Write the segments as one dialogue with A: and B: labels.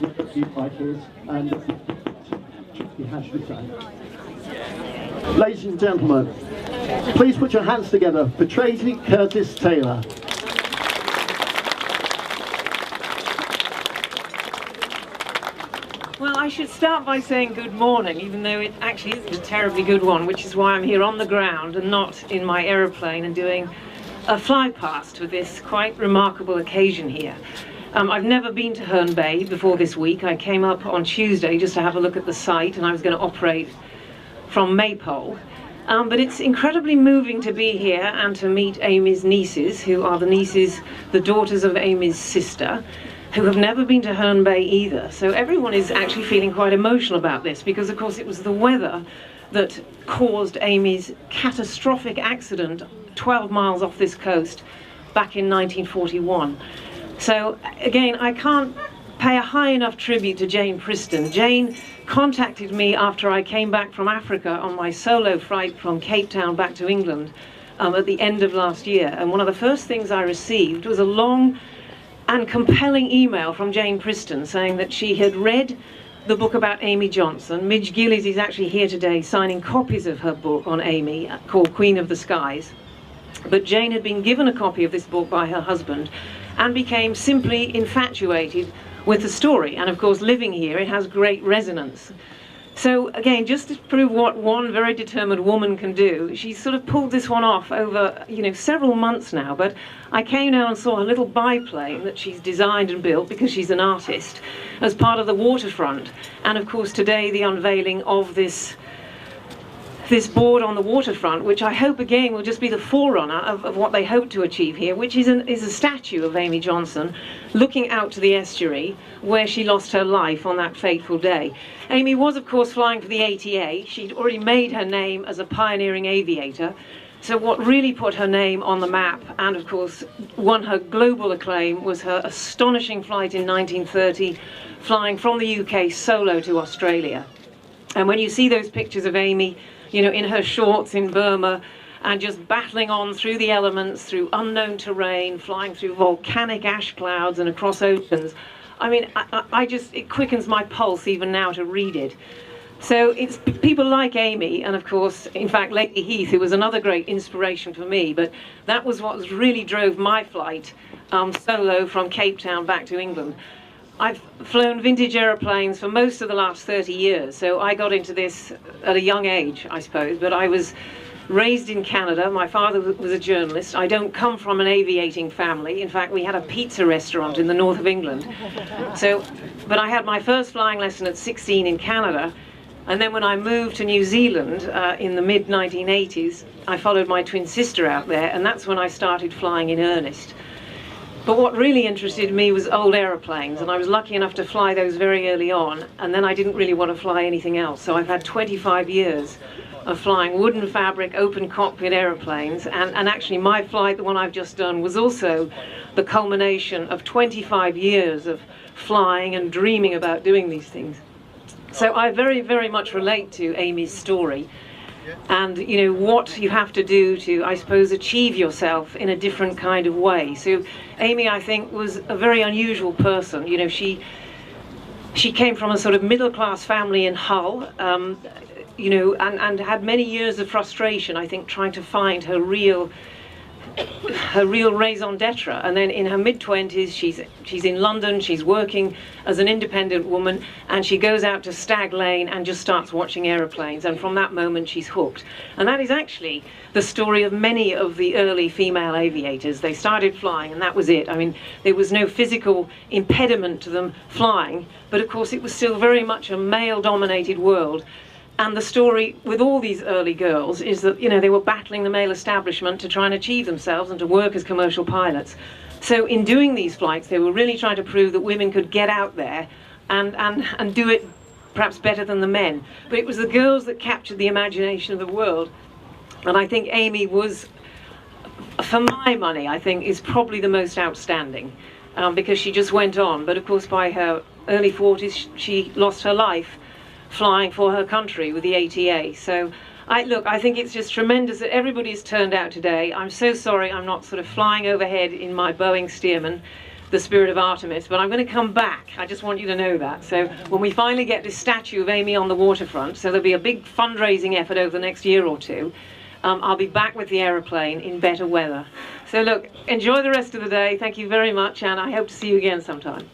A: like his, and he has to say. Ladies and gentlemen, please put your hands together for Tracey Curtis Taylor.
B: Well, I should start by saying good morning, even though it actually isn't a terribly good one, which is why I'm here on the ground and not in my aeroplane and doing a fly past for this quite remarkable occasion here. I've never been to Herne Bay before this week. I came up on Tuesday just to have a look at the site, and I was going to operate from Maypole. But it's incredibly moving to be here and to meet Amy's nieces, who are the daughters of Amy's sister, who have never been to Herne Bay either. So everyone is actually feeling quite emotional about this, because of course it was the weather that caused Amy's catastrophic accident 12 miles off this coast back in 1941. So again, I can't pay a high enough tribute to Jane Preston. Jane contacted me after I came back from Africa on my solo flight from Cape Town back to England at the end of last year. And one of the first things I received was a long and compelling email from Jane Preston saying that she had read the book about Amy Johnson. Midge Gillies is actually here today signing copies of her book on Amy called Queen of the Skies. But Jane had been given a copy of this book by her husband and became simply infatuated with the story. And of course, living here, it has great resonance. So again, just to prove what one very determined woman can do, she's sort of pulled this one off over, several months now. But I came down and saw a little biplane that she's designed and built, because she's an artist, as part of the waterfront. And of course, today, the unveiling of this board on the waterfront, which I hope again will just be the forerunner of what they hope to achieve here, which is a statue of Amy Johnson looking out to the estuary where she lost her life on that fateful day. Amy was, of course, flying for the ATA. She'd already made her name as a pioneering aviator. So what really put her name on the map and, of course, won her global acclaim was her astonishing flight in 1930, flying from the UK solo to Australia. And when you see those pictures of Amy, in her shorts in Burma, and just battling on through the elements, through unknown terrain, flying through volcanic ash clouds and across oceans, I mean, it quickens my pulse even now to read it. So it's people like Amy, and of course, in fact, Lady Heath, who was another great inspiration for me, but that was what really drove my flight solo from Cape Town back to England. I've flown vintage aeroplanes for most of the last 30 years, so I got into this at a young age, I suppose, but I was raised in Canada. My father was a journalist. I don't come from an aviating family. In fact, we had a pizza restaurant in the north of England. But I had my first flying lesson at 16 in Canada, and then when I moved to New Zealand in the mid-1980s, I followed my twin sister out there, and that's when I started flying in earnest. But what really interested me was old aeroplanes, and I was lucky enough to fly those very early on, and then I didn't really want to fly anything else. So I've had 25 years of flying wooden fabric, open cockpit aeroplanes, and actually my flight, the one I've just done, was also the culmination of 25 years of flying and dreaming about doing these things. So I very, very much relate to Amy's story. And what you have to do to, I suppose, achieve yourself in a different kind of way. So Amy, I think, was a very unusual person. She came from a sort of middle-class family in Hull, and had many years of frustration, I think, trying to find her real raison d'etre. And then in her mid-20s, she's in London, she's working as an independent woman, and she goes out to Stag Lane and just starts watching aeroplanes, and from that moment she's hooked. And that is actually the story of many of the early female aviators. They started flying and that was it. I mean, there was no physical impediment to them flying, but of course it was still very much a male-dominated world. And the story with all these early girls is that, they were battling the male establishment to try and achieve themselves and to work as commercial pilots. So in doing these flights, they were really trying to prove that women could get out there and do it perhaps better than the men. But it was the girls that captured the imagination of the world. And I think Amy was, for my money, I think, is probably the most outstanding, because she just went on. But of course, by her early 40s, she lost her life flying for her country with the ATA. So I think it's just tremendous that everybody's turned out today. I'm so sorry I'm not sort of flying overhead in my Boeing Stearman, the spirit of Artemis, but I'm going to come back. I just want you to know that. So when we finally get this statue of Amy on the waterfront, so there'll be a big fundraising effort over the next year or two, I'll be back with the aeroplane in better weather. So look, enjoy the rest of the day. Thank you very much, and I hope to see you again sometime.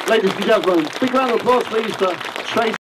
A: Ladies and gentlemen, big round of applause please for Tracey.